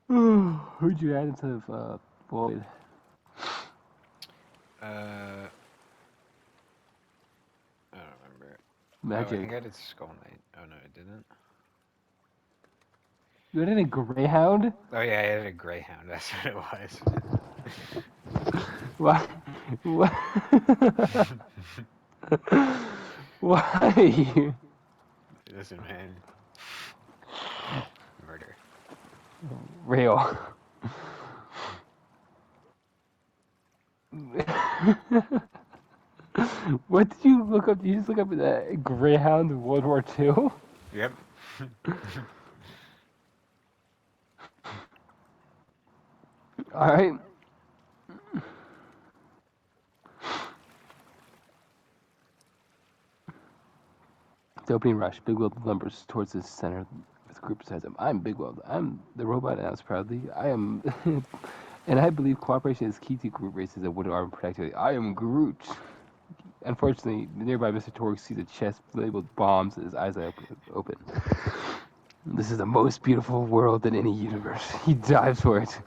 Who'd you add instead of Void? Uh, I don't remember. Oh, I think Magic. I did Skull Knight. Oh no, I didn't. You added a Greyhound? Oh yeah, I did a Greyhound. That's what it was. Why? Why? Why? Listen, man, murder. Real. What did you look up? Did you just look up that Greyhound World War II? Yep. Alright. The opening rush. Big Will lumbers towards the center with a group beside him. I'm Big Will. I'm the robot announced proudly. I am. And I believe cooperation is key to group races that would arm protectively. I am Groot. Unfortunately, nearby Mr. Torg sees a chest labeled bombs and his eyes open. This is the most beautiful world in any universe. He dives for it.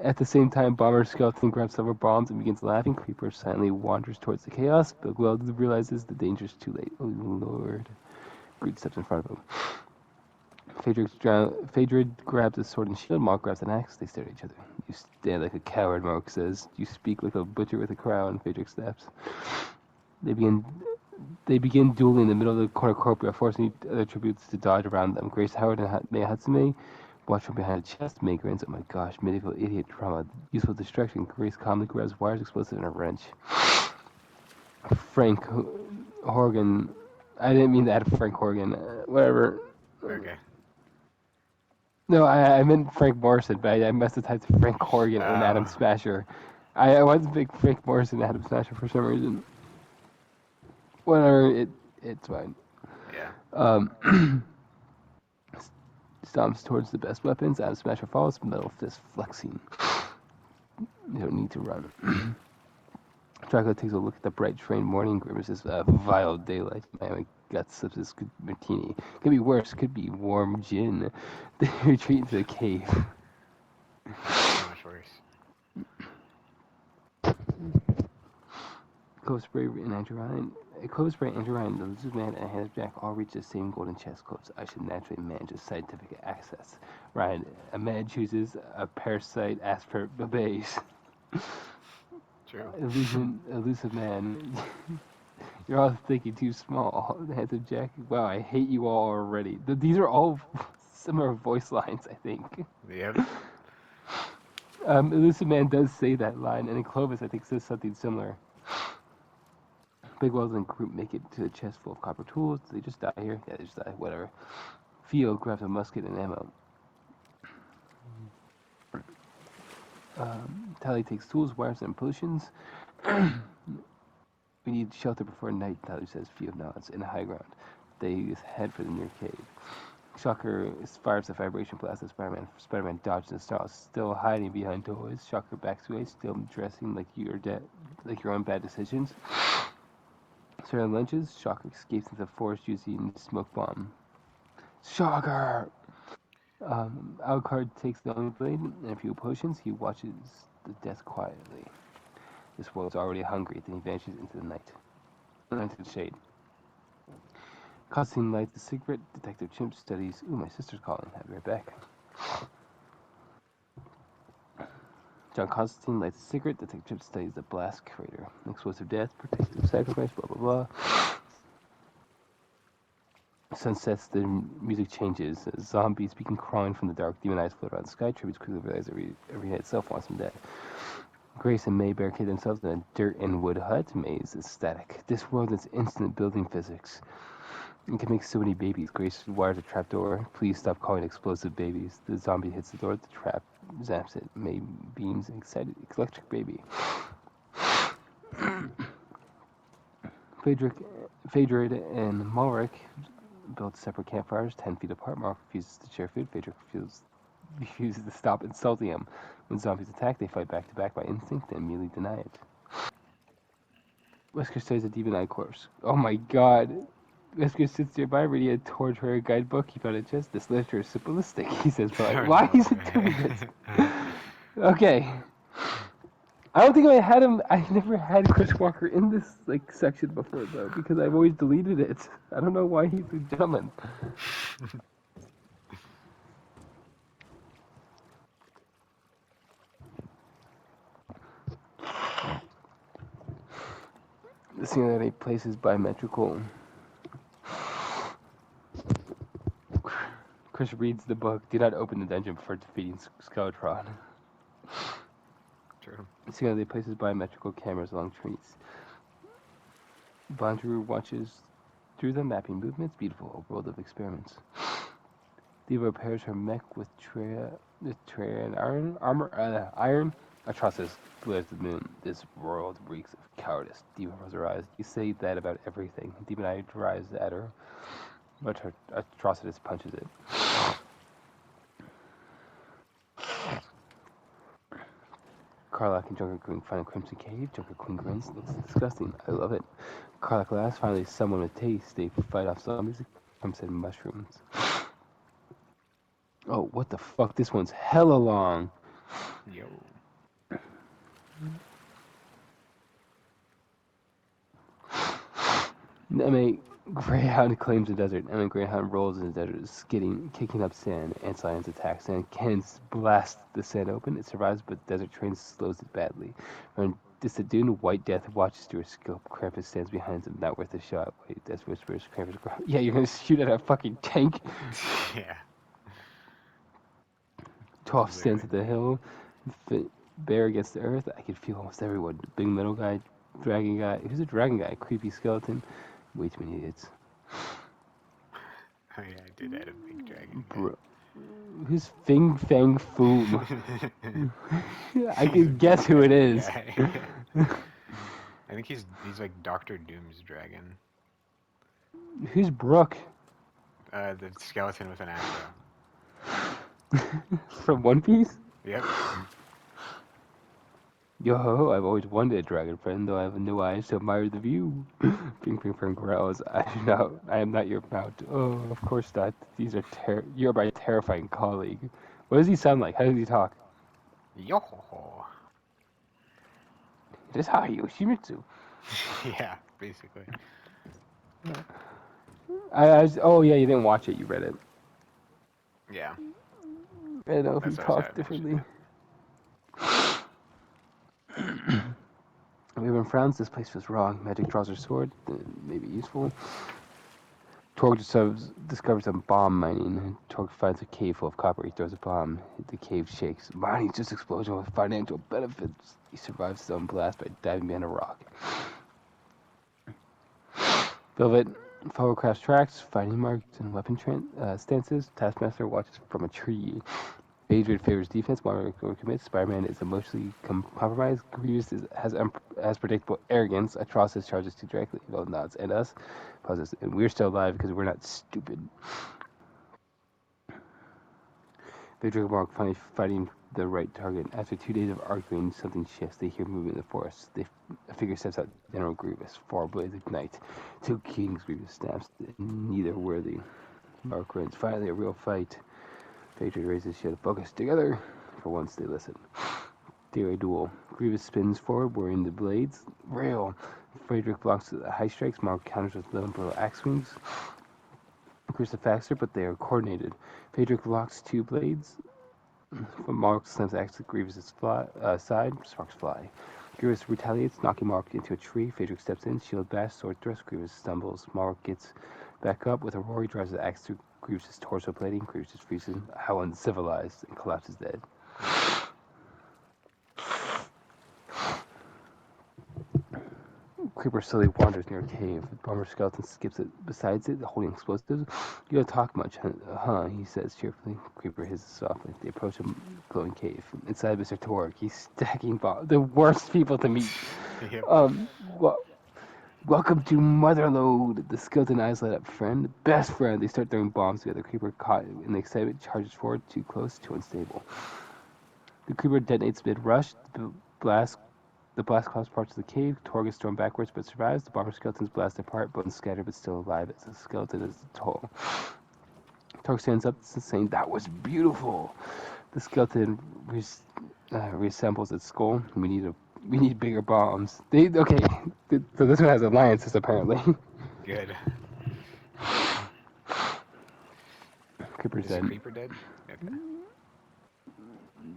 At the same time, Bomber Skeleton grabs several bombs and begins laughing. Creeper silently wanders towards the chaos, but Weld realizes the danger's too late. Oh, Lord. Groot steps in front of him. Phaedra grabs a sword and shield. Mark grabs an axe. They stare at each other. You stand like a coward, Mark says. You speak like a butcher with a crown, Phaedra snaps. They begin They begin dueling in the middle of the cornucopia, forcing other tributes to dodge around them. Grace Howard and Mei Hatsume watch from behind a chest. Mei grins, oh my gosh, medieval idiot drama. Useful distraction. Grace calmly grabs wires, explosive, and a wrench. Frank Horgan. I didn't mean to add Frank Horgan. Whatever. Okay. No, I meant Frank Morrison, but I must have typed Frank Horgan and Adam Oh, Smasher. I was a big Frank Morrison and Adam Smasher for some reason. Whatever, it's fine. yeah. Stomps towards the best weapons. Adam Smasher follows, metal fist flexing. You don't need to run. Draco takes a look at the bright train morning, grimaces, vile daylight. My gut slips his martini. Could be worse, could be warm gin. They retreat into the cave. So much worse. Clove Spray and Andrew Ryan. Clove Spray, Andrew Ryan, the Lizard Man, and Hand of Jack all reach the same golden chest clips. I should naturally manage scientific access. Ryan, a man chooses a parasite asper base. True. Elusive man. You're all thinking too small. Handsome Jack. Wow, I hate you all already. These are all similar voice lines, I think. Yep. Elusive Man does say that line, and then Clovis, I think, says something similar. Big Wells and group make it to a chest full of copper tools. Do they just die here? Yeah, they just die. Whatever. Theo grabs a musket and ammo. Tally takes tools, wires, and potions. We need shelter before night, Tyler says. Theo nods. In the high ground. They head for the near cave. Shocker fires a vibration blast at Spider-Man. Spider-Man dodges and snarls, still hiding behind doorways. Shocker backs away, still dressing like like your own bad decisions. Sarah lunges. Shocker escapes into the forest using smoke bomb. Shocker! Alucard takes the only blade and a few potions. He watches the death quietly. This world's already hungry. Then he vanishes into the night. Into the shade. Constantine lights a cigarette. Detective Chimp studies. Ooh, my sister's calling. I'll be right back. John Constantine lights a cigarette. Detective Chimp studies the blast crater. Explosive death. Protective sacrifice. Blah, blah, blah. Sun sets, the music changes. Zombies begin crawling from the dark. Demon eyes float around the sky. Tributes quickly realize every head itself wants them dead. Grace and May barricade themselves in a dirt and wood hut. May is static. This world is instant building physics. It can make so many babies. Grace wires a trapdoor. Please stop calling explosive babies. The zombie hits the door. The trap zaps it. May beams an excited electric baby. Phaedra and Malric build separate campfires 10 feet apart. Malric refuses to share food. Phaedra refuses to stop insulting him. When zombies attack, they fight back to back by instinct and immediately deny it. Wesker studies a demon eye corpse. Oh my god. Wesker sits nearby, reading a torn her guidebook he found at chest. This literature is simplistic, he says, but Oh like, why no. is it doing this? Okay. I don't think I had him. I never had Chris Walker in this like section before though, because I've always deleted it. I don't know why he's a gentleman. The singularity places biometrical. Chris reads the book. Do not open the dungeon before defeating Skeletron. True. The singularity places biometrical cameras along trees. Bondru watches through them, mapping movements. Beautiful, a world of experiments. Diva repairs her mech with and iron. Atrocitus glares at the moon. This world reeks of cowardice. Diva rolls her eyes. You say that about everything. Demon Eye drives at her, but her Atrocitus punches it. Karlach and Joker Queen find a crimson cave. Joker Queen grins. Looks disgusting. I love it. Karlach laughs. Finally, someone with taste. They fight off zombies. Crimson mushrooms. Oh, what the fuck? This one's hella long. Yo. Emma Greyhound claims the desert. Emma Greyhound rolls in the desert, kicking up sand. Ants Lions attack. Sand cannons blast the sand open. It survives, but desert train slows it badly. When distant dune, White Death watches through a scope. Krampus stands behind him. Not worth a shot. White Death whispers. Krampus. Yeah, you're gonna shoot at a fucking tank. Yeah. 12 stands at the hill. Bear against the earth. I can feel almost everyone. Big metal guy, dragon guy. Who's a dragon guy? Creepy skeleton. Way too many idiots. Oh yeah, I did add a big dragon. Bro. Who's Fing Fang Foom? I can guess who it is. I think he's like Doctor Doom's dragon. Who's Brooke? The skeleton with an afro. From One Piece? Yep. Yo ho ho, I've always wanted a dragon friend, though I have no eyes to admire the view. Ping Ping Pong growls. I am not your mount. Oh, of course not. These are you're my terrifying colleague. What does he sound like? How does he talk? Yo ho ho. It is Hayu Shimizu. Yeah, basically. Oh yeah, you didn't watch it, you read it. Yeah. I don't know if he That's why I talked said I differently. Raven frowns. This place was wrong. Magic draws her sword. May be useful. Torg discovers some bomb mining. Torg finds a cave full of copper. He throws a bomb. The cave shakes. Mining's just explosion with financial benefits. He survives his own blast by diving behind a rock. Velvet follow crash tracks, fighting marks, and weapon stances. Taskmaster watches from a tree. Adrian favors defense. Mario commits. Spider-Man is emotionally compromised. Grievous has predictable arrogance. Atrocitus charges too directly. Well, nods. And us. Pauses. And we're still alive because we're not stupid. Victor and Mark finally fighting the right target. After 2 days of arguing, something shifts. They hear movement in the forest. A figure steps out. General Grievous. 4 blades ignite. 2 kings. Grievous snaps. Neither worthy. Mark wins. Finally, a real fight. Phaedra raises shield. Focus together. For once, they listen. Theory duel. Grievous spins forward, wearing the blades. Rail. Frederick blocks the high strikes. Mark counters with liberal axe swings. Grievous faster, but they are coordinated. Phaedric locks 2 blades. Mark slams axe to Grievous' side. Sparks fly. Grievous retaliates, knocking Mark into a tree. Phaedric steps in. Shield bash. Sword thrust. Grievous stumbles. Mark gets back up. With a roar, he drives the axe through Grievous' torso plating. Grievous freezes. How uncivilized, and collapses dead. Creeper slowly wanders near a cave. The bomber skeleton skips it besides it, holding explosives. You don't talk much, huh? He says cheerfully. Creeper hisses softly. They approach a glowing cave. Inside Mr. Torg, he's stacking bombs. The worst people to meet. Yep. Welcome to Motherlode. The skeleton eyes light up. Friend, best friend. They start throwing bombs together. Creeper, caught in the excitement, charges forward. Too close, too unstable. The creeper detonates mid-rush. The blast The blast causes parts of the cave. Torg is thrown backwards but survives. The bomber skeleton's blasted apart, bones scattered but still alive as the skeleton is a toll. Torg stands up saying, "That was beautiful." The skeleton reassembles its skull. We need bigger bombs. Okay. So this one has alliances apparently. Good. Creeper's Is the dead. creeper dead? Okay.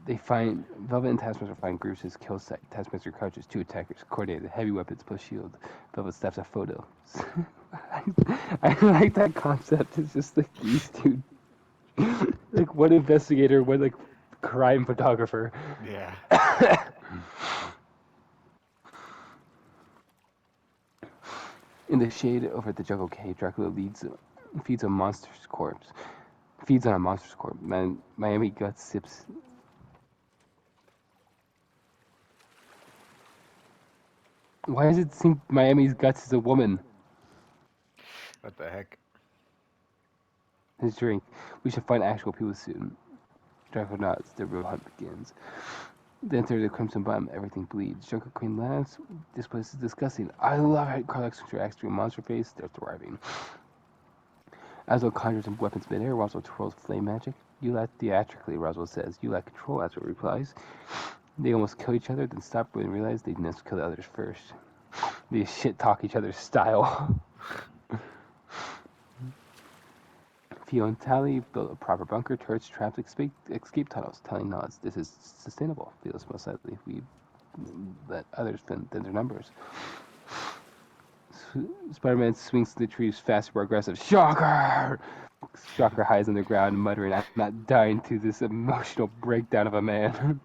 They find Velvet and Taskmaster find Groovus' kill site. Taskmaster crouches 2 attackers, coordinated heavy weapons plus shield. Velvet snaps a photo. I like that concept. It's just like these two, like one investigator, one like crime photographer. Yeah. In the shade over at the jungle cave, Dracula feeds on a monster's corpse. Feeds on a monster's corpse. Miami Guts sips. Why does it seem Miami's Guts is a woman? What the heck? His drink. We should find actual people soon. Dracula nods. The real hunt begins. Then through the Crimson Bomb, everything bleeds. Jungle Queen laughs. This place is disgusting. I love it. Carlax reacts to a monster face. They're thriving. Aswell conjures some weapons midair. Roswell twirls flame magic. You lack theatrically, Roswell says. You lack control, Aswell replies. They almost kill each other, then stop when they realize they must kill the others first. They shit talk each other's style. Fio and Tally built a proper bunker, turrets, traps, escape tunnels. Tally nods. This is sustainable. Feels most likely we let others than their numbers. Spider-Man swings to the trees faster, more aggressive. Shocker! Shocker hides on the ground, muttering, "I'm not dying to this emotional breakdown of a man."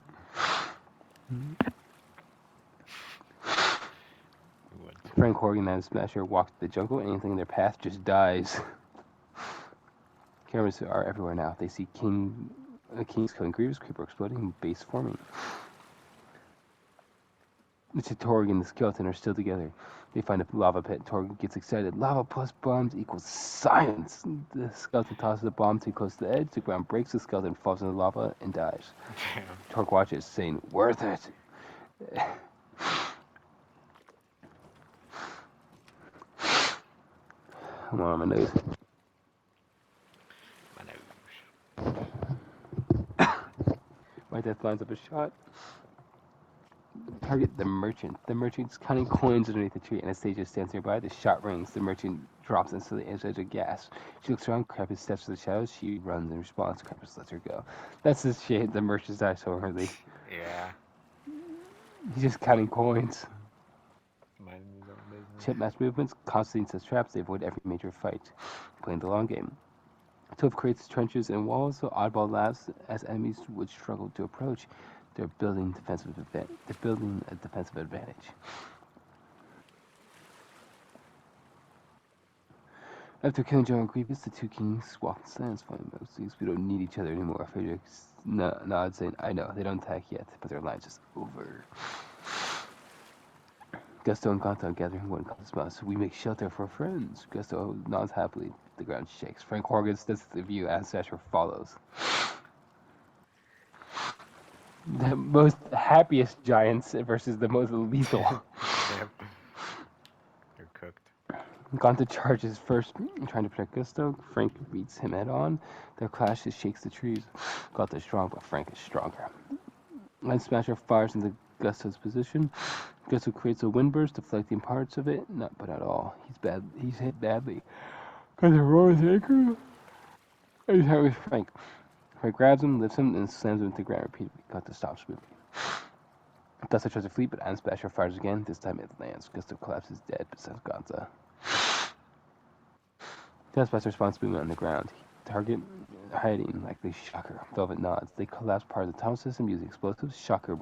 Frank Horgan and Smasher walk to the jungle. Anything in their path just dies. Cameras are everywhere now. They see King's killing Grievous, Creeper exploding, base forming. The Torg and the skeleton are still together. They find a lava pit. Torg gets excited. Lava plus bombs equals science. The skeleton tosses a bomb too close to the edge. The ground breaks. The skeleton falls in the lava and dies. Damn. Torg watches, saying, "Worth it." I'm on my nose. My nose. My death lines up a shot. Target the merchant. The merchant's counting coins underneath the tree. Anastasia stands nearby. The shot rings. The merchant drops into the edge of gas. She looks around. Krampus steps to the shadows. She runs in response. Krampus lets her go. That's the shade. The merchant dies so early. Yeah. He's just counting coins. Minding his own business. Chip match movements. Constantine sets traps. They avoid every major fight. Playing the long game. Toph creates trenches and walls so Oddball laughs as enemies would struggle to approach. They're building a defensive advantage. After killing General Grievous, the two kings walk in silence, fighting most things. We don't need each other anymore. Friedrich nods, saying, "I know, they don't attack yet, but their line's just over." Gusto and Gonta gathering one cosmos. We make shelter for friends. Gusto nods happily. The ground shakes. Frank Horgan steps to the view as Sasha follows. The most happiest giants versus the most lethal. Yep. You're cooked. Gonta charges first, trying to protect Gusto. Frank meets him head on. Their clash shakes the trees. Gonta is strong, but Frank is stronger. Line Smasher fires into Gusto's position. Gusto creates a windburst, deflecting parts of it, but not all. He's hit badly. Gonta roars anchor. He's hit with Frank. Frank grabs him, lifts him, and slams him into the ground repeatedly. Gonta stops moving. Gusto tries to flee, but Iron Splasher fires again. This time it lands. Gusto collapses dead beside Gonta. Iron Splasher responds movement on the ground. Target hiding, likely Shocker. Velvet nods. They collapse part of the tunnel system using explosives. Shocker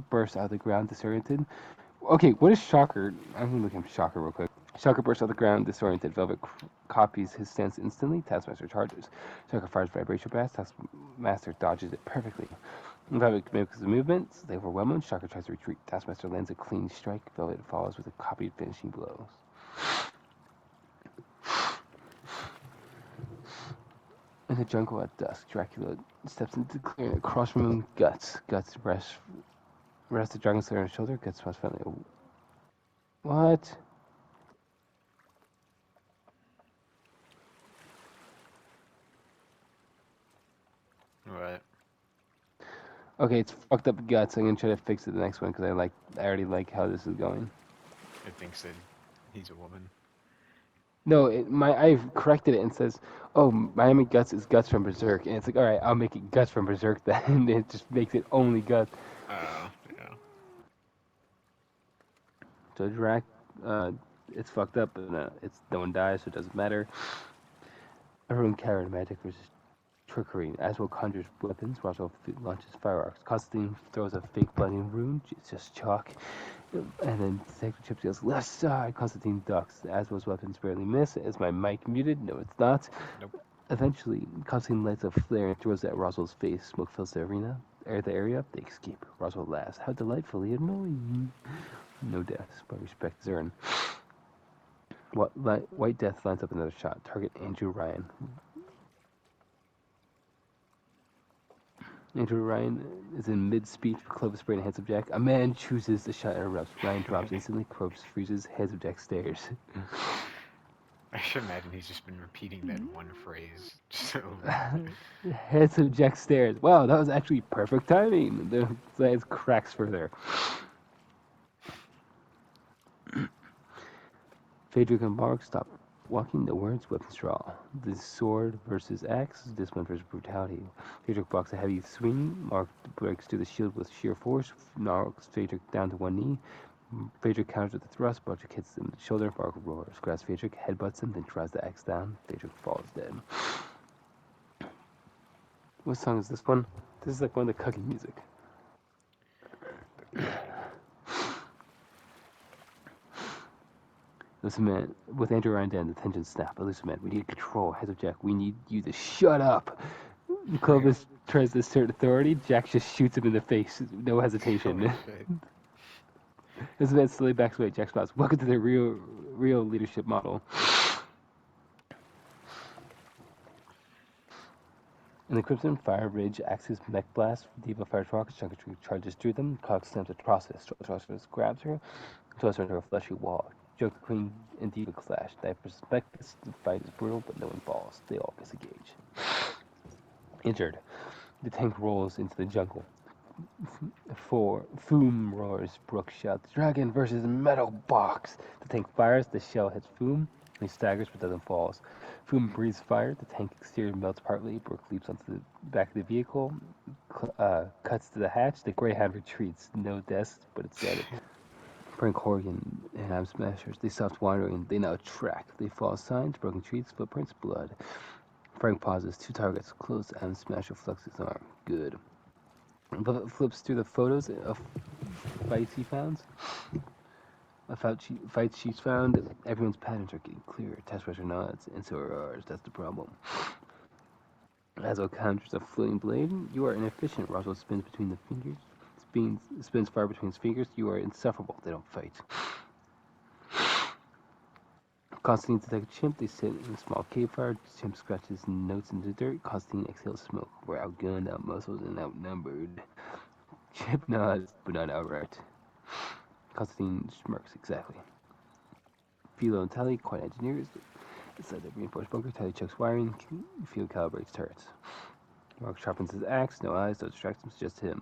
bursts out of the ground, disoriented. Okay, what is Shocker? I'm gonna look at Shocker real quick. Shocker bursts out of the ground, disoriented. Velvet copies his stance instantly. Taskmaster charges. Shocker fires vibration blast. Taskmaster dodges it perfectly. Velvet mimics the movements. They overwhelm him. Shocker tries to retreat. Taskmaster lands a clean strike. Velvet follows with a copied finishing blows. In the jungle at dusk, Dracula steps into the clearing across from him. Guts Rest the Dragon Slayer on his shoulder. Gets smashed finally. What? What? Okay, it's fucked up guts. I'm gonna try to fix it the next one because I already like how this is going. It thinks that he's a woman. No, I've corrected it and says, oh, Miami Guts is Guts from Berserk, and it's like, all right, I'll make it Guts from Berserk then. And it just makes it only Guts. Oh, yeah. So Drac, it's fucked up, but it's no one dies, so it doesn't matter. Everyone carried magic versus trickery. Aswell conjures weapons, Roswell launches fireworks. Constantine throws a fake blinding rune, it's just chalk. And then Detective Chips yells, left side! Constantine ducks. Aswell's weapons barely miss. Is my mic muted? No, it's not. Nope. Eventually, Constantine lights a flare and throws it at Roswell's face. Smoke fills the area. They escape. Roswell laughs. How delightfully annoying. No deaths, but respect is earned. White Death lines up another shot. Target Andrew Ryan. Andrew Ryan is in mid-speech with Clovis Brain and Handsome Jack. A man chooses the shot interrupts. Ryan drops instantly. Clovis freezes. Handsome Jack stares. I should imagine he's just been repeating that one phrase just over. Handsome Jack stares. Wow, that was actually perfect timing. The lens cracks further. Phaedric and Mark stop walking. The words weapons draw. The sword versus axe. This one versus brutality. Phaedric blocks a heavy swing. Mark breaks through the shield with sheer force. Knocks Phaedric down to one knee. Phaedric counters with a thrust. Broderick hits him in the shoulder. Mark roars. Grabs Phaedric, headbutts him, then tries the axe down. Phaedric falls dead. What song is this one? This is like one of the cooking music. Listen, man, with Andrew Ryan down, the tension snap. But listen, man, we need control. Heads up, Jack. We need you to shut up. Clovis tries to assert authority. Jack just shoots him in the face. No hesitation. Holy shit. This man slowly backs away. Jack spots. Welcome to the real leadership model. In the Crimson Fire Ridge, Axe's mech blast, Diva fires rockets, Junker Tree charges through them, Cox slams a process, Process grabs her, throws her into a fleshy wall. Joker Queen and Diva clash. Knife versus mech, the fight is brutal, but no one falls. They all disengage. Injured. The tank rolls into the jungle. Foom roars. Brooke shouts, Dragon versus Metal Box. The tank fires, the shell hits Foom. He staggers but doesn't fall. Foom breathes fire, the tank exterior melts partly. Brooke leaps onto the back of the vehicle, cuts to the hatch. The Greyhound retreats. No deaths, but it's dead. Frank Horgan and Am Smashers. They stopped wandering. They now track. They follow signs, broken trees, footprints, blood. Frank pauses. 2 targets. Close. Am Smasher flexes his arm. Good. Flips through the photos of fights he found. Fights she's found. Everyone's patterns are getting clearer. Test pressure nods, and so are ours. That's the problem. Aswell counters a floating blade. You are inefficient. Roswell spins between the fingers. Spins fire between his fingers. You are insufferable. They don't fight. Constantine detects Chimp. They sit in a small cave fire. Chimp scratches notes in the dirt. Constantine exhales smoke. We're outgunned, outmuscled, and outnumbered. Chimp nods, but not outright. Constantine smirks. Exactly. Philo and Tally, quiet engineers. Inside the reinforced bunker, Tally checks wiring. Philo calibrates turrets. Mark sharpens his axe. No eyes, no distractions, just him.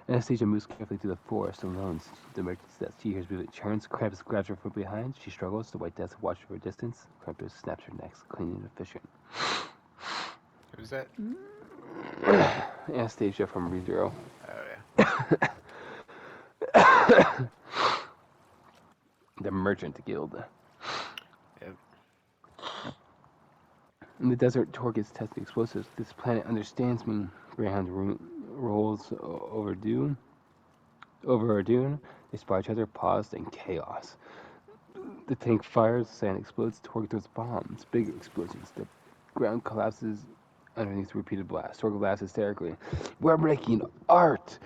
Anastasia moves carefully through the forest alone. The emergency that she hears movement turns. Krampus grabs her from behind. She struggles. The White Death watches from a distance. Krampus snaps her neck, clean and efficient. Who's that? Anastasia from ReZero. Oh, yeah. The Merchant Guild. Yep. In the desert, Tor gets testing explosives. This planet understands me. Greyhound rolls over Dune. They spot each other, paused, in chaos. The tank fires, sand explodes, Torg throws bombs. Big explosions. The ground collapses underneath repeated blasts. Torg laughs hysterically. We're making art!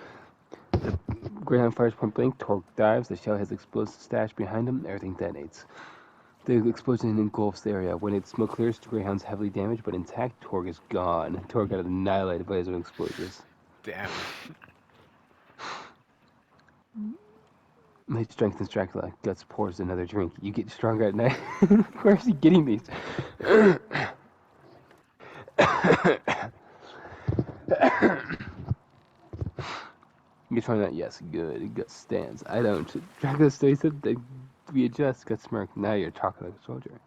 The Greyhound fires point blank. Torg dives. The shell has explosive stash behind him. Everything detonates. The explosion engulfs the area. When its smoke clears, Greyhound's heavily damaged but intact. Torg is gone. Torg got annihilated by his own explosives. Damn. He strengthens Dracula. Guts pours another drink. You get stronger at night. Where is he getting these? You trying that? Yes, good. Guts stands. I don't. Dracula stays up. They readjust. Guts smirk. Now you're talking like a soldier.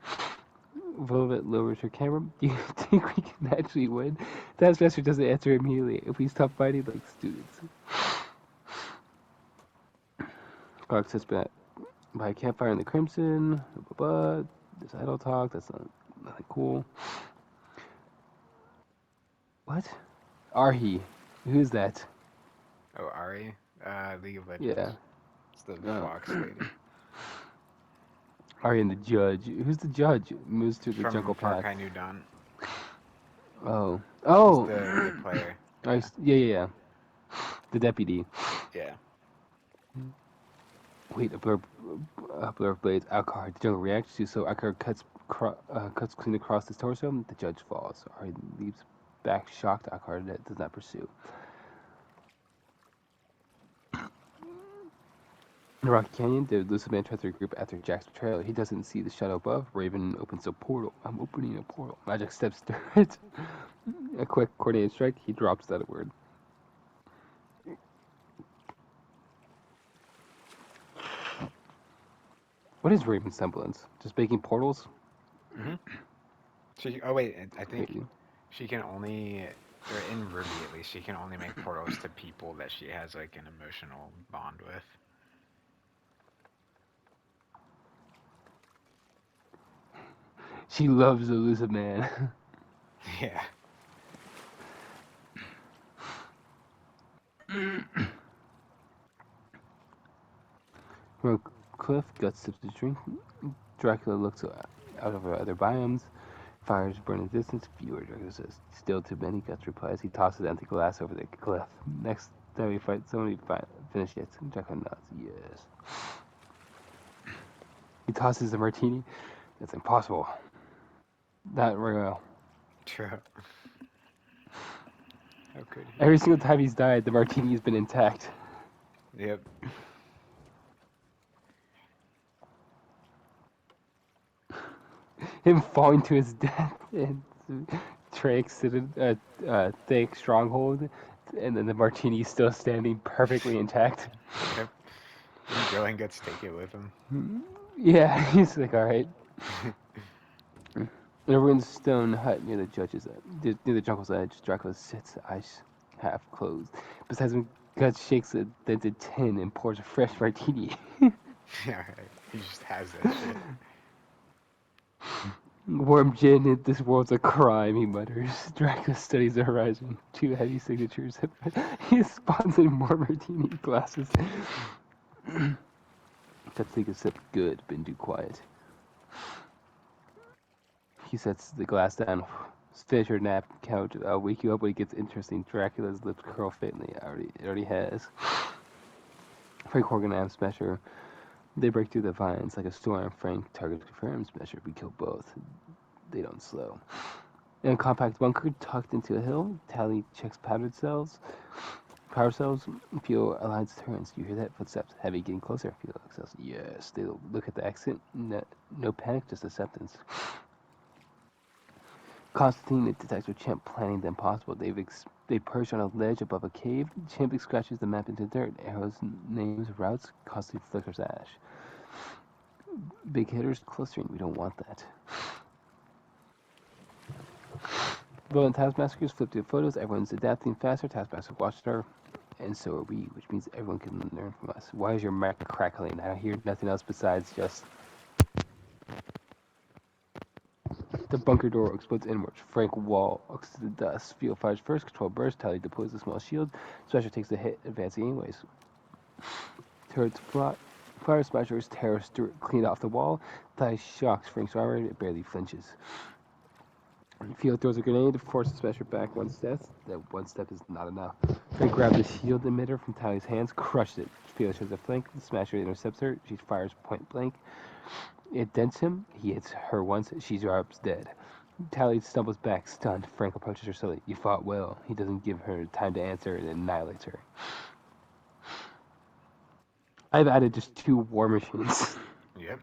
Velvet lowers her camera. Do you think we can actually win? Taskmaster doesn't answer immediately. If we stop fighting like students. Clark sits by a campfire in the Crimson. Blah, blah, blah. This idle talk. That's nothing cool. What? Arhi. Who's that? Oh, Ari? League of Yeah. Legends. It's the Oh. fox lady. Arhi and the judge. Who's the judge? Moves through the jungle From Far path. Cry New Dawn. Oh. He's Oh! the player. Yeah. Yeah. The deputy. Yeah. Wait, a blur of blades. Alcar. The jungle reacts to so Alcar cuts clean across his torso. The judge falls. Arhi leaps back, shocked. Alcar does not pursue. In the Rocky Canyon, the elusive man tries to regroup after Jack's betrayal. He doesn't see the shadow above. Raven opens a portal. I'm opening a portal. Magic steps through it. A quick coordinated strike. He drops that word. What is Raven's semblance? Just making portals? Hmm. Oh wait, I think Maybe. she can only, or in Ruby at least, she can only make portals to people that she has like an emotional bond with. She loves the elusive man. Yeah. From a cliff, Guts sips a drink. Dracula looks out over other biomes. Fires burn in the distance. Viewer, Dracula says, still too many. Guts replies. He tosses empty glass over the cliff. Next time we fight, somebody finish it. Dracula nods. Yes. He tosses a martini. That's impossible. Not real. True. How could he? Every single time he's died, the martini's been intact. Yep. Him falling to his death and Trix in a thick stronghold, and then the martini's still standing perfectly intact. Yep. And Joe gets to take it with him. Yeah, he's like, all right. In a ruined stone hut near the jungle's edge, Dracula sits, eyes half closed. Besides him, Guts shakes a dented tin and pours a fresh martini. Yeah, he just has that shit. Warm gin in this world's a crime, he mutters. Dracula studies the horizon. 2 heavy signatures. He spawns in more martini glasses. Guts take a sip. Good, been too quiet. He sets the glass down. Finish your nap, couch. I'll wake you up when it gets interesting. Dracula's lips curl faintly. It already has. Frank Horgan and Smasher. They break through the vines like a storm. Frank targets confirms. Smasher. We kill both. They don't slow. In a compact bunker tucked into a hill, Tally checks power cells. Feel aligns turns. You hear that? Footsteps. Heavy getting closer. Feel cells. Yes. They look at the exit. No panic, just acceptance. Constantine, the detective Champ, planning the impossible. They perch on a ledge above a cave. Champ scratches the map into dirt. Arrows, names, routes. Constantine flickers ash. Big hitters clustering. We don't want that. Villain Taskmasters flip through photos. Everyone's adapting faster. Taskmaster watched her, and so are we, which means everyone can learn from us. Why is your Mac crackling? I hear nothing else besides just. The bunker door explodes inwards. Frank walks to the dust. Field fires first. Control burst. Tally deploys a small shield. Smasher takes the hit, advancing anyways. Turrets fire. Smasher's terror clean off the wall. Tally shocks Frank's armor. It barely flinches. Field throws a grenade, forces Smasher back 1 step. That 1 step is not enough. Frank grabs the shield emitter from Tally's hands, crushed it. Field shows a flank. Smasher intercepts her. She fires point blank. It dents him. He hits her once. She drops dead. Tally stumbles back, stunned. Frank approaches her slowly. You fought well. He doesn't give her time to answer and annihilates her. I've added just 2 war machines. Yep.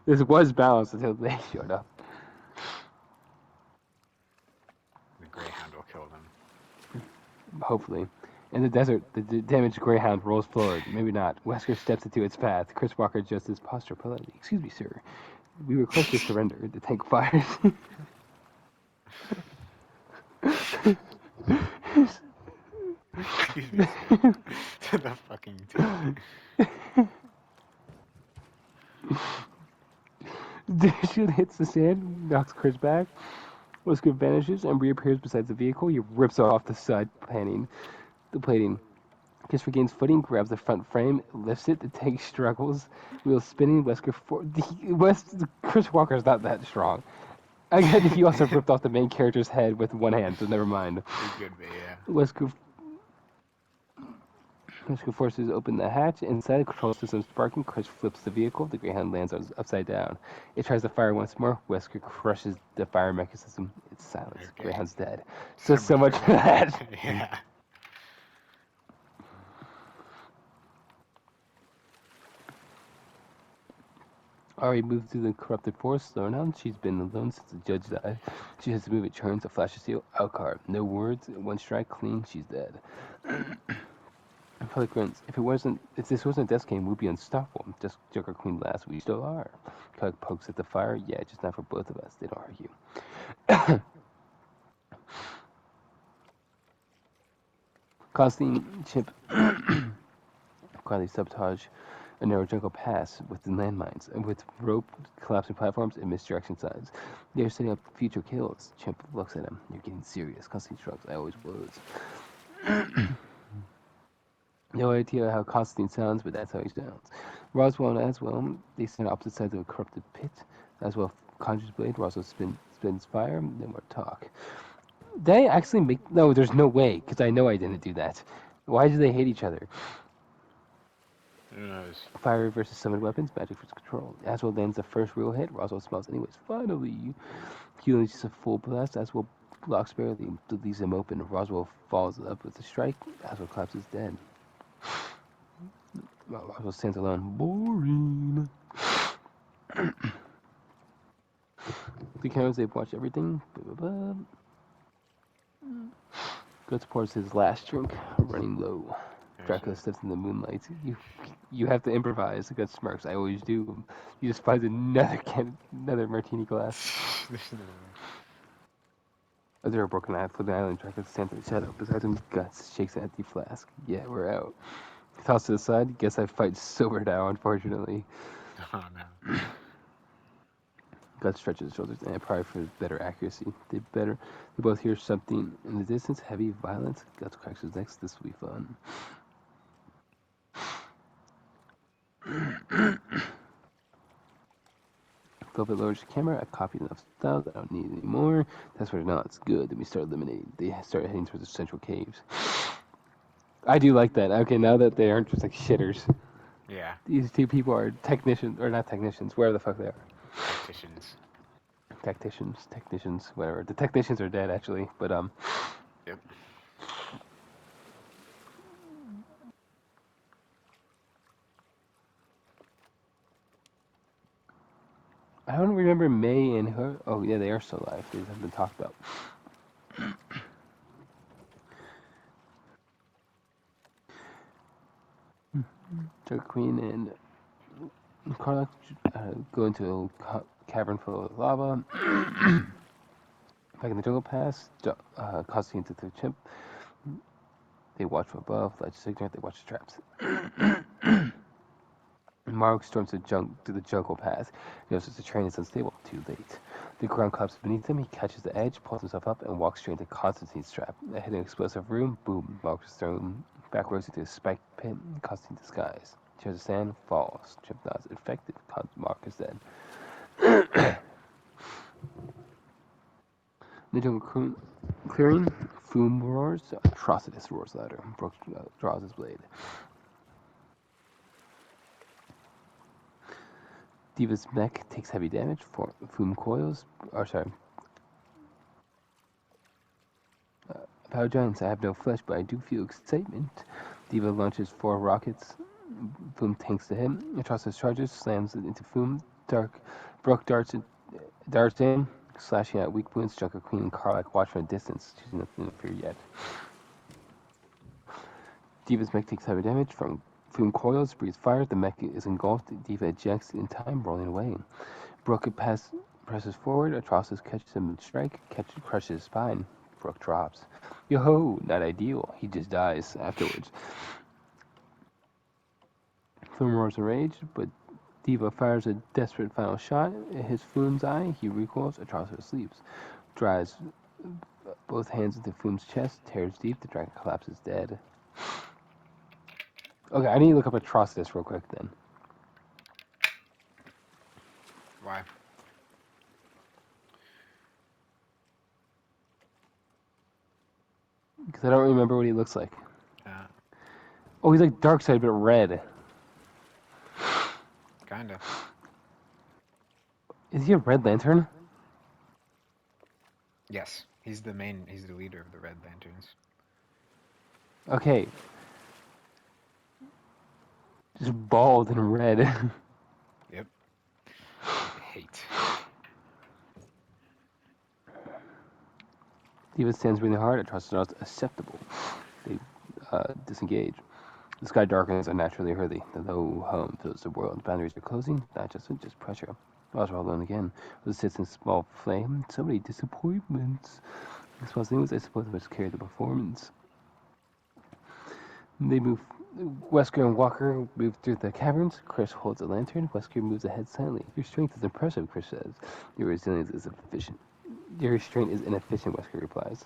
This was balanced until they showed up. The Greyhound will kill them. Hopefully. In the desert, the damaged Greyhound rolls forward. Maybe not. Wesker steps into its path. Chris Walker adjusts his posture politely. Excuse me, sir. We request your surrender. The tank fires. Excuse me, sir. To the fucking tank. The shield hits the sand, knocks Chris back. Wesker vanishes and reappears beside the vehicle. He rips off the side plating. Chris regains footing, grabs the front frame, lifts it. The tank struggles, wheels spinning. Chris Walker's not that strong. Again, he also ripped off the main character's head with one hand, so never mind. It could be, yeah. Wesker forces open the hatch. Inside, the control system's sparking. Chris flips the vehicle. The Greyhound lands upside down. It tries to fire once more. Wesker crushes the fire mechanism. It's silenced. Okay. Greyhound's dead. So much for that. Yeah. Ari moves through the corrupted forest, slowing down. She's been alone since the judge died. She has to move. It turns a flash of steel. Outcar. No words. One strike. Clean. She's dead. Public grunts. If this wasn't a death game, we'd be unstoppable. Just Joker Queen last. We still are. Cug pokes at the fire. Yeah, just not for both of us. They don't argue. Constantine Chip quietly sabotage a narrow jungle pass with the landmines, and with rope collapsing platforms and misdirection signs. They are setting up future kills. Chimp looks at him. You're getting serious. Constantine shrugs. I always was. No idea how Constantine sounds, but that's how he sounds. Roswell and Aswell, they stand opposite sides of a corrupted pit. Aswell conjures blade, Roswell spins fire, no more talk. Did I actually make... No, there's no way, because I know I didn't do that. Why do they hate each other? Who knows? Fire versus summoned weapons, magic versus control. Aswell lands the first real hit, Roswell smells anyways. Finally! He unleashes a full blast, Aswell blocks barely, leaves him open. Roswell falls up with a strike, Aswell collapses dead. Roswell stands alone. Boring. The cameras, they've watched everything. Guts pours his last drink, running low. Dracula steps in the moonlight. You have to improvise. Guts smirks. I always do. He just finds another martini glass. As there are broken eyes for the island, Dracula stands in the shadow. Beside him, Guts shakes an empty flask. Yeah, we're out. Tossed to the side. Guess I fight sober now, unfortunately. Oh no. Guts stretches his shoulders and probably for better accuracy. They both hear something in the distance. Heavy violence. Guts cracks his neck. This will be fun. Velvet lowers the camera. I copied enough styles. I don't need any more. That's where now it's good. Then we start eliminating. They start heading towards the central caves. I do like that. Okay, now that they aren't just like shitters. Yeah. These two people are technicians, or not technicians, wherever the fuck they are. Technicians, whatever. The technicians are dead, actually, but, Yep. I don't remember May and her. Oh, yeah, they are still alive. These have been talked about. Joker Queen and Karlach go into a cavern full of lava. Back in the jungle pass, Constantine to the chimp. They watch from above, lights ignorant, they watch the traps. Mark storms to the jungle path. He notices the train is unstable. Too late. The ground collapses beneath him. He catches the edge, pulls himself up, and walks straight into Constantine's trap. Ahead in an explosive room, boom, Mark is thrown backwards into a spiked pit. Constantine disguise. Tears the sand, falls. Chimp nods. Effective. Mark is dead. The jungle clearing, Foom roars. Atrocitus roars louder. Brooke draws his blade. Diva's mech takes heavy damage. Foom coils. Power Giants, I have no flesh, but I do feel excitement. Diva launches 4 rockets Foom tanks to him. Atrocitus charges, slams it into Foom. Brooke darts in, slashing out weak points. Junker Queen and Karlach watch from a distance, choosing not to interfere yet. Diva's mech takes heavy damage from Foom coils, breathes fire. The mech is engulfed. Diva ejects in time, rolling away. Brooke presses forward. Atrocitus catches him in strike, crushes his spine. Brooke drops. Yo-ho, not ideal. He just dies afterwards. Foom roars in rage, but Diva fires a desperate final shot. It hits Foom's eye. He recoils. Atrocitus sleeps. Drives both hands into Foom's chest, tears deep. The dragon collapses dead. Okay, I need to look up Atrocitus real quick then. Why? Because I don't remember what he looks like. Oh, he's like Darkseid, but red. Kinda. Is he a Red Lantern? Yes, he's the leader of the Red Lanterns. Okay. Just bald and red. Yep. Hate. Diva stands really hard. Atrocitus is acceptable. They disengage. The sky darkens unnaturally early. The low hum fills the world. Boundaries are closing. Not just pressure. Oswald alone again. With sits in small flame. So many disappointments. The small things I suppose must carry the performance. They move. Wesker and Walker move through the caverns. Chris holds a lantern. Wesker moves ahead silently. Your strength is impressive, Chris says. Your resilience is efficient. Your restraint is inefficient, Wesker replies.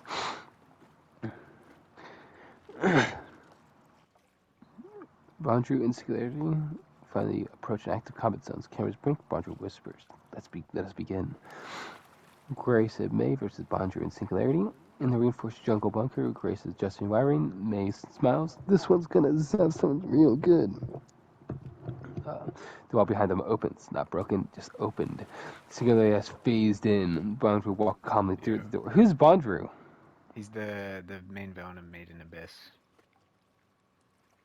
Bondrew and Singularity finally approach an active combat zones. Cameras brink. Bondrew whispers, let us begin. Grace and May versus Bondrew and Singularity. In the reinforced jungle bunker, Grace is adjusting wiring. May smiles. This one's gonna have something real good. The wall behind them opens, not broken, just opened. Singularity has phased in. Bondrew walked calmly through the door. Who's Bondrew? He's the main villain of Made in Abyss.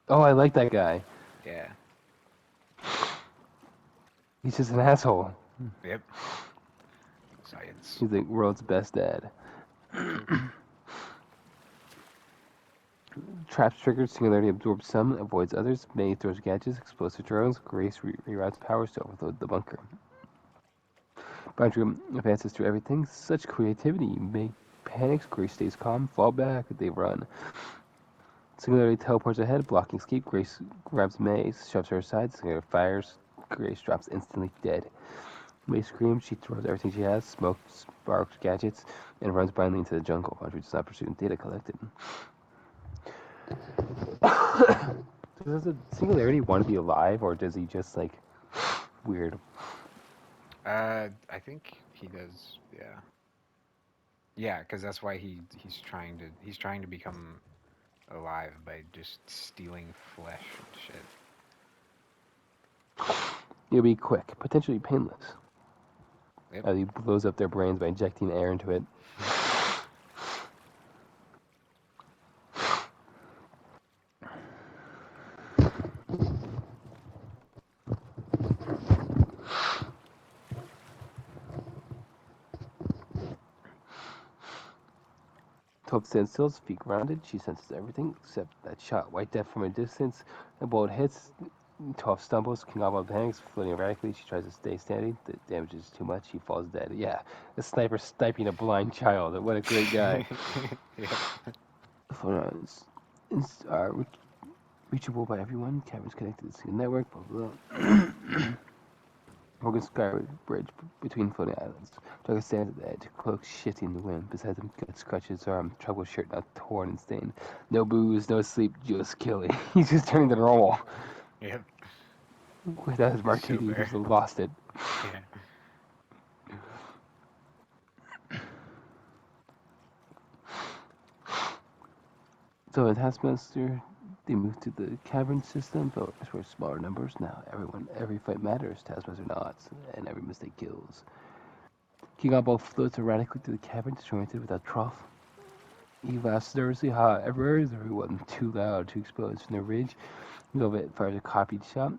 Oh, I like that guy. Yeah. He's just an asshole. Yep. Science. He's the world's best dad. Traps triggered, Singularity absorbs some, avoids others. May throws gadgets, explosive drones. Grace reroutes powers to overload the bunker. Bondrew advances through everything. Such creativity. May panics, Grace stays calm. Fall back, they run. Singularity teleports ahead, blocking escape. Grace grabs May, shoves her aside. Singularity fires. Grace drops instantly dead. May screams. She throws everything she has, smoke, sparks, gadgets, and runs blindly into the jungle. Bondrew does not pursue data collected. Does the Singularity want to be alive, or does he just like weird? I think he does. Yeah. Yeah, because that's why he's trying to become alive by just stealing flesh and shit. It'll be quick, potentially painless. Yep. As he blows up their brains by injecting air into it. Toph stands still, feet grounded. She senses everything except that shot. White death from a distance. The bullet hits. Toph stumbles. King Alba panics, floating erratically. She tries to stay standing. The damage is too much. She falls dead. Yeah, the sniper sniping a blind child. What a great guy. Yeah. Phones are reachable by everyone. Cameras connected to the network. Blah blah. Morgan Skyward Bridge between floating islands. Dragon stands at the edge, cloak shifting in the wind. Beside him, Guts clutches his arm, trouble shirt not torn and stained. No booze, no sleep, just killing. He's just turning to normal. Yep. Without his martini, Super. he's lost it. Yeah. So in Taskmaster, they moved to the cavern system, but for smaller numbers now. Every fight matters. Taskmaster nods, and every mistake kills. King Albo floats erratically through the cavern, disoriented without trough. He laughs nervously. Ha, where is everyone? Too loud, too exposed. From the ridge, Velvet fires a copied shot.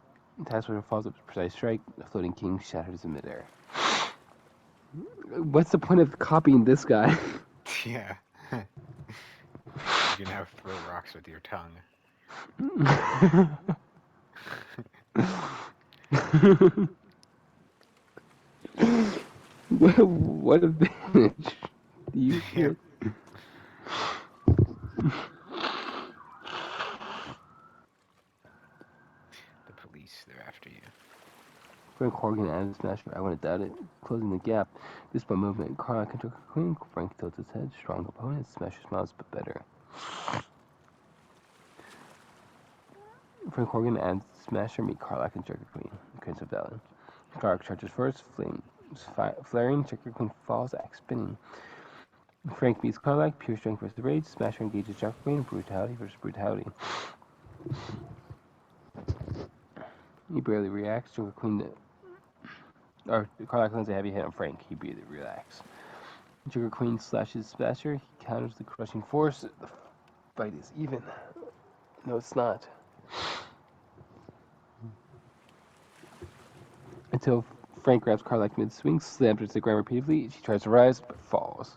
Taskmaster falls up with a precise strike. The floating king shatters in midair. What's the point of copying this guy? Yeah. You can now throw rocks with your tongue. What advantage do you Yep. get? The police, they're after you. Frank Horgan and Smasher, I wouldn't doubt it. Closing the gap. This by movement. Carla can a queen. Frank tilts his head. Strong opponent. Smasher smiles, but better. Frank Horgan and Smasher meet Carlac and Joker Queen. Prince of Valen. Carlac charges first. Flames flaring. Joker Queen falls. Axe spinning. Frank meets Carlac. Pure strength versus rage. Smasher engages Joker Queen. Brutality versus brutality. He barely reacts. Joker Queen. Or Carlac lands a heavy hit on Frank. He barely reacts. Joker Queen slashes Smasher. He counters the crushing force. The fight is even. No, it's not. Until Frank grabs Carlac mid-swing, slams her to the ground repeatedly. She tries to rise, but falls.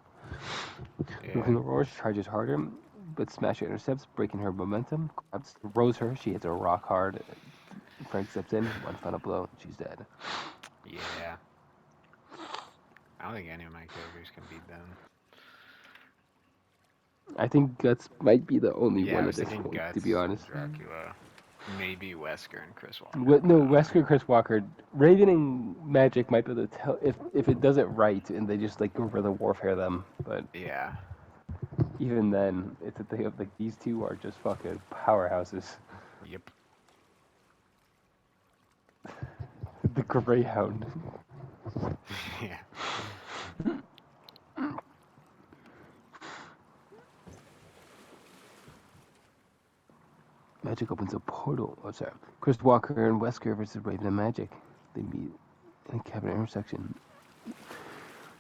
Moving the roar, she charges harder, but Smasher intercepts, breaking her momentum. Grabs, throws her. She hits her rock hard. Frank steps in. One final blow. She's dead. Yeah. I don't think any of my characters can beat them. I think Guts might be the only Yeah, I one at was this thinking point, Guts, to be honest. Dracula, maybe Wesker and Chris Walker. No, Wesker, Chris Walker, Raven and Magic might be able to tell if it does it right, and they just like guerrilla warfare them. But Yeah. even then, it's a thing of like these two are just fucking powerhouses. Yep. The Greyhound. Yeah. Magic opens a portal. Oh, sorry. Chris Walker and Wesker versus Raven and Magic. They meet in a cabinet intersection.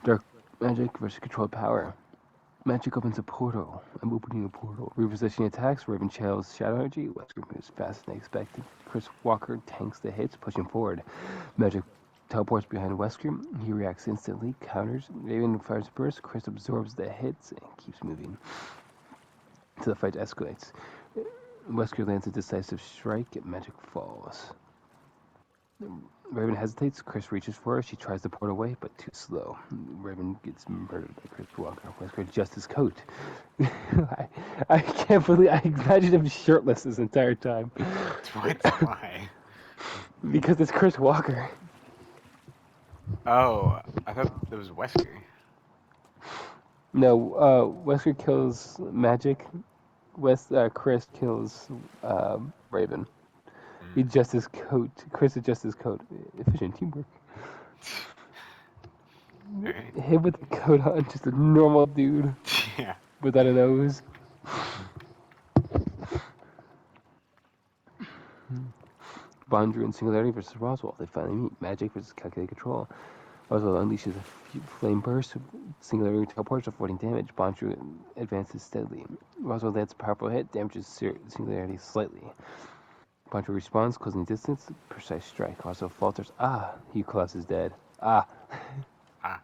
Dark Magic versus controlled power. Magic opens a portal. I'm opening a portal. Repositioning attacks. Raven channels shadow energy. Wesker moves faster than expected. Chris Walker tanks the hits, pushing forward. Magic teleports behind Wesker. He reacts instantly, counters. Raven fires a burst. Chris absorbs the hits and keeps moving. Until the fight escalates. Wesker lands a decisive strike. Magic falls. Raven hesitates. Chris reaches for her. She tries to port away, but too slow. Raven gets murdered by Chris Walker. Wesker adjusts his coat. I can't believe I imagined him shirtless this entire time. What? Why? Because it's Chris Walker. Oh, I thought it was Wesker. No, Wesker kills Magic. Chris kills Raven. He adjusts his coat. Chris adjusts his coat. Efficient teamwork. Alright. Him with the coat on, just a normal dude Yeah. without a nose. Bondrew and Singularity versus Roswell. They finally meet. Magic versus Calculated Control. Roswell unleashes a flame burst. Singularity teleports, avoiding damage. Bondrew advances steadily. Roswell lands a powerful hit, damages Singularity slightly. Bondrew responds, closing distance. Precise strike. Roswell falters. Ah, he collapses dead. Ah. Ah.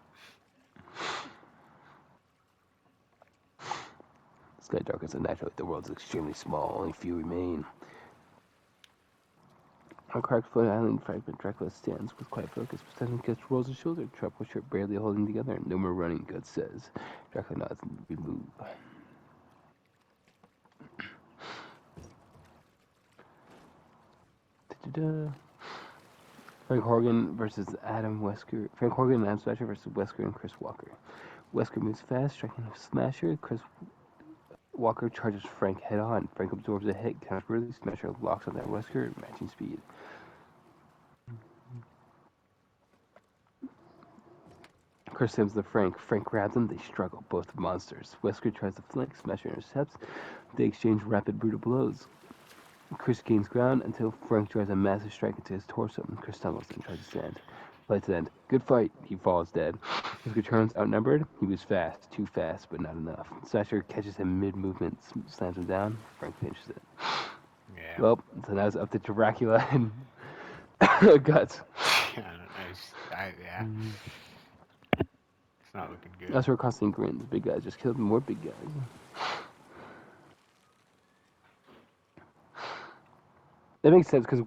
Sky darkens unnaturally. The world is extremely small. Only few remain. On cracked floating island fragment, Dracula stands with quiet focus. Poseidon gets rolls his shoulder. Trouble shirt barely holding together. No more running, Guts says. Dracula nods and we move. Da-da-da. Frank Horgan versus Adam Wesker. Frank Horgan and Adam Smasher versus Wesker and Chris Walker. Wesker moves fast, striking a Smasher. Chris Walker charges Frank head on. Frank absorbs a hit, counters brutally. Smasher locks on that Wesker, matching speed. Chris slams the Frank. Frank grabs him. They struggle, both monsters. Wesker tries to flank. Smasher intercepts. They exchange rapid, brutal blows. Chris gains ground until Frank drives a massive strike into his torso. Chris stumbles and tries to stand. Fights end. Good fight. He falls dead. His returns outnumbered. He was fast. Too fast, but not enough. Smasher catches him mid-movement, slams him down. Frank finishes it. Yeah. Well, so now it's up to Dracula and Guts. Yeah. It's not looking good. That's where Constantine grins. Big guys just killed more big guys. That makes sense because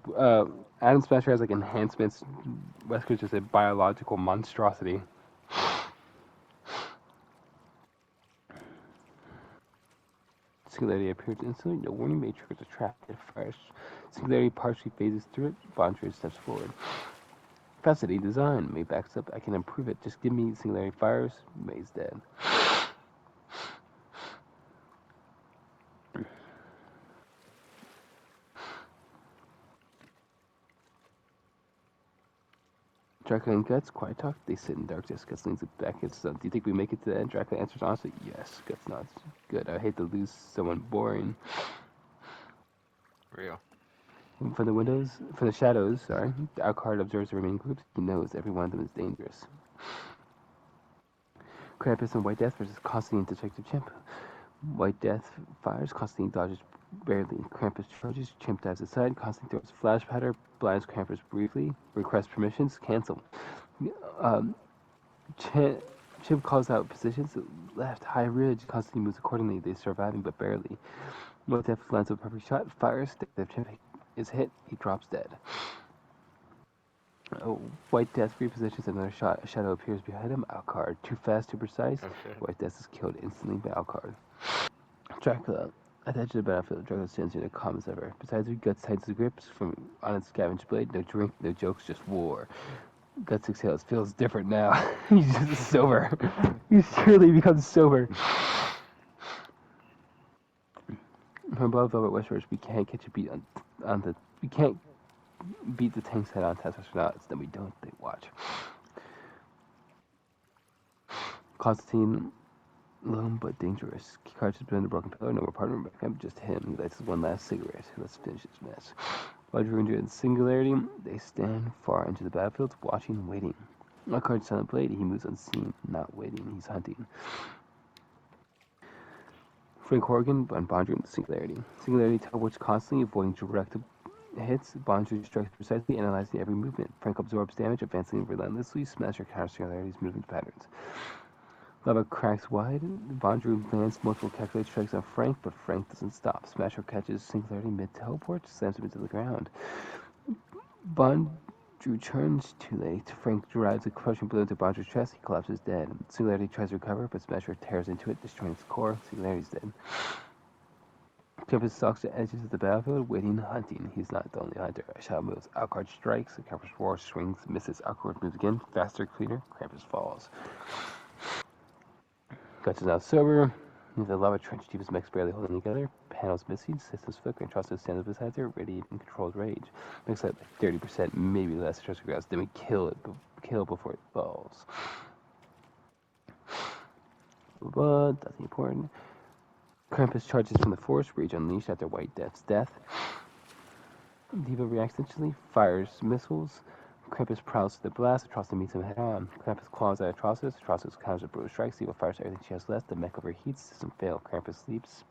Adam Smasher has like enhancements. Wesker's just a biological monstrosity. Singularity appears instantly. No warning may trigger the trap. It fires. Singularity partially phases through it. Bondrewd steps forward. Fascinating design. May backs up. I can improve it. Just give me Singularity fires. May's dead. Dracula and Guts, quiet talk. They sit in darkness. Guts leans back at his son. Do you think we make it to the end? Dracula answers honestly, yes. Guts nods. Good. I hate to lose someone boring. Real. From the windows, from the shadows, sorry, Alucard observes the remaining groups. He knows every one of them is dangerous. Krampus and White Death versus Constantine and Detective Chimp. White Death fires. Constantine dodges barely. Krampus charges. Chimp dives aside. Constantine throws flash powder. Blinds Krampus briefly. Requests permissions. Cancel. Um, Chimp calls out positions. Left, high ridge. Constantine moves accordingly. They're surviving, but barely. White Death lands a perfect shot. Fires. Detective Chimp is hit. He drops dead. White Death repositions another shot. A shadow appears behind him. Alucard. Too fast, too precise. Oh shit. White Death is killed instantly by Alucard. Dracula. At the edge of the battlefield, Dracula stands near the calm as ever. Besides, Guts tightens the grips from on its scavenged blade. No drink, no jokes, just war. Guts exhales. Feels different now. He's just sober. He's truly become sober. From above Velvet Westwards, we can't catch a beat on the. We can't beat the tank's head on test astronauts. Then we don't. They watch. Constantine, lone but dangerous. Keycard has been a broken pillar. No more partner. Back just him. He lights his one last cigarette. Let's finish this mess. While Drew and Singularity, they stand far into the battlefield, watching, waiting. Alucard's silent blade. He moves unseen, not waiting. He's hunting. Frank Horgan and Bondrewd with Singularity. Singularity teleports constantly, avoiding direct hits. Bondrewd strikes precisely, analyzing every movement. Frank absorbs damage, advancing relentlessly. Smasher counters Singularity's movement patterns. Lava cracks wide. Bondrewd lands multiple calculated strikes on Frank, but Frank doesn't stop. Smasher catches Singularity mid-teleport, slams him into the ground. Bondrewd turns too late. Frank drives a crushing blow into Bondrewd's chest. He collapses dead. Singularity tries to recover, but Smasher tears into it, destroying its core. Singularity's dead. Krampus stalks the edges of the battlefield, waiting, hunting. He's not the only hunter. A shadow moves. Alucard strikes. The Krampus roars, swings, misses. Alucard moves again. Faster, cleaner. Krampus falls. Guts is now sober. The lava trench deepest mechs barely holding together. Panels missing. Systems flicker. And Trosso stands beside her, ready and controls rage. Mechs at 30%, maybe less. Trosso growls. Then we kill before it falls. But that's important. Krampus charges from the force. Rage unleashed after White Death's death. Diva reacts instantly. Fires missiles. Krampus prowls to the blast. Atrocity meets him head on. Krampus claws at Atrocitus. Atrocitus counters with brutal strikes. Diva fires everything she has left. The mech overheats. System fail. Krampus sleeps.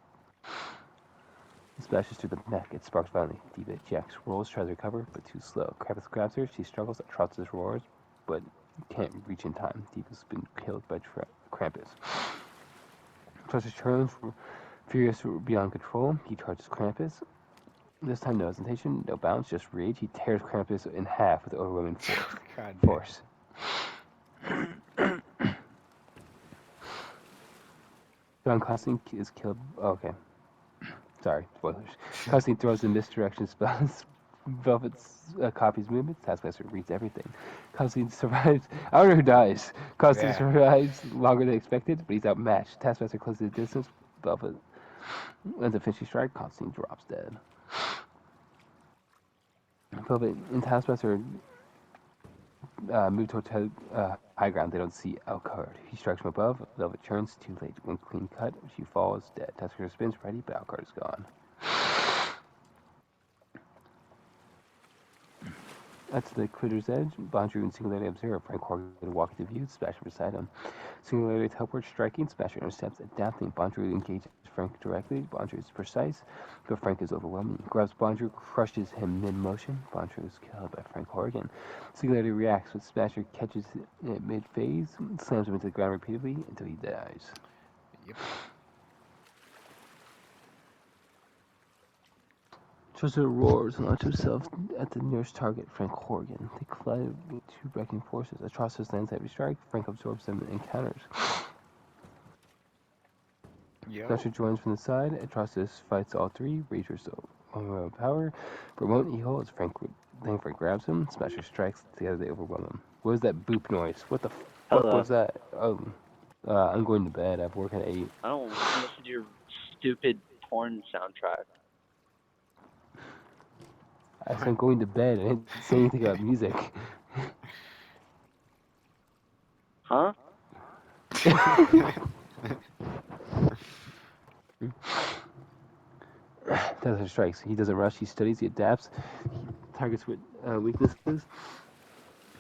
It splashes through the mech. It sparks violently. Diva ejects. Rolls, tries to recover, but too slow. Krampus grabs her. She struggles. Atrocitus roars, but can't reach in time. Diva's been killed by Krampus. Atrocitus turns, furious beyond control. He charges Krampus. This time, no hesitation, no bounce, just rage. He tears Krampus in half with overwhelming force. John Constantine is killed. Oh, okay. Sorry, spoilers. Constantine throws in misdirection spells. Velvet copies movements. Taskmaster reads everything. Constantine survives. I don't know who dies. Constantine survives longer than expected, but he's outmatched. Taskmaster closes the distance. Velvet lands a finishing strike. Constantine drops dead. Velvet and Taskmaster move toward high ground. They don't see Alucard. He strikes from above. Velvet turns too late. One clean cut. She falls dead. Taskmaster spins ready, but Alucard is gone. That's the Critter's Edge. Bondrewd and Singularity observe. Frank Horgan walk into view. Smasher beside him. Singularity teleport striking. Smasher intercepts. Adapting. Bondrewd engages Frank directly. Boncher is precise, but Frank is overwhelming. Grabs Boncher, crushes him mid-motion. Boncher is killed by Frank Horgan. Singularity reacts, but Smasher catches it mid-phase, slams him into the ground repeatedly until he dies. Yep. Tristan roars and launches himself at the nearest target, Frank Horgan. They collide with two wrecking forces. Atrocitus lands heavy strike. Frank absorbs them and counters. Yo. Smasher joins from the side. Atrocitus fights all three. Ragers overwhelming power. For a moment he holds. Frank grabs him. Smasher strikes. Together they overwhelm him. What was that boop noise? What the fuck Hello. was that? Oh, I'm going to bed. I have work at 8. I don't want to listen to your stupid porn soundtrack. I said I'm going to bed. I didn't say anything about music. Huh? Desert strikes. He doesn't rush. He studies. He adapts. He targets with weaknesses.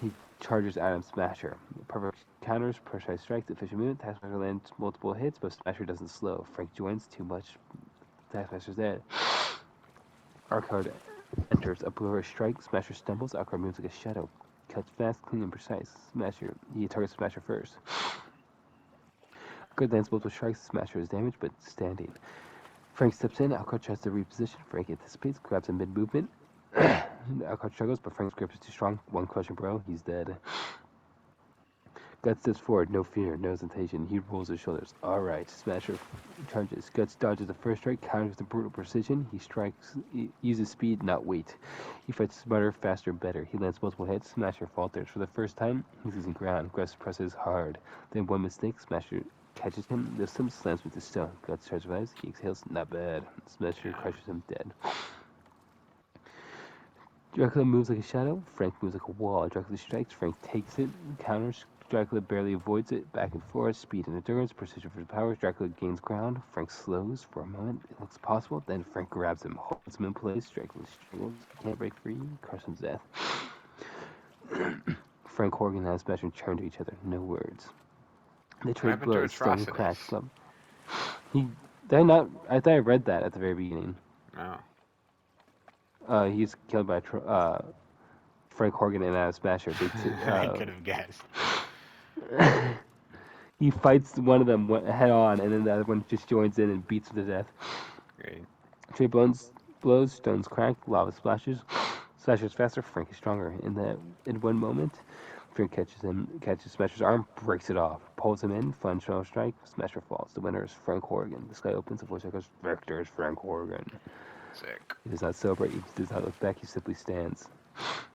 He charges Adam Smasher. Perfect counters. Precise strikes. Efficient movement. Taskmaster lands multiple hits, but Smasher doesn't slow. Frank joins. Too much. Taskmaster's dead. Arcard enters. A blue strike. Smasher stumbles. Arcard moves like a shadow. Cuts fast, clean, and precise. Smasher. He targets Smasher first. Arcard lands multiple strikes. Smasher is damaged, but standing. Frank steps in. Alcott tries to reposition. Frank anticipates, grabs him mid-movement. Alcott struggles, but Frank's grip is too strong. One crushing blow, he's dead. Guts steps forward, no fear, no hesitation. He rolls his shoulders. Alright, Smasher charges. Guts dodges the first strike, counters with brutal precision. He uses speed, not weight. He fights smarter, faster, better. He lands multiple hits. Smasher falters. For the first time, he's losing ground. Guts presses hard. Then one mistake, Smasher catches him, lifts him, slams him to stone. Guts survives. He exhales. Not bad. Smasher crushes him dead. Dracula moves like a shadow. Frank moves like a wall. Dracula strikes. Frank takes it, counters. Dracula barely avoids it. Back and forth. Speed and endurance. Precision for his powers. Dracula gains ground. Frank slows for a moment. It looks possible. Then Frank grabs him, holds him in place. Dracula struggles. Can't break free. Crushes him to death. Frank Horgan and Smasher turn to each other. No words. They trade blows. Stone cracks up. They're not. I thought I read that at the very beginning. No. He's killed by Frank Horgan and Adam Smasher. I could have guessed. He fights one of them head on, and then the other one just joins in and beats him to death. Great. Trade blows, stones crack, lava splashes. Smasher's faster, Frank is stronger. In one moment, Frank catches Smasher's arm, breaks it off, pulls him in, fun shell strike, Smasher falls. The winner is Frank Horgan. The sky opens, the voice echoes, Victor is Frank Horgan. Sick. He does not celebrate, he does not look back, he simply stands.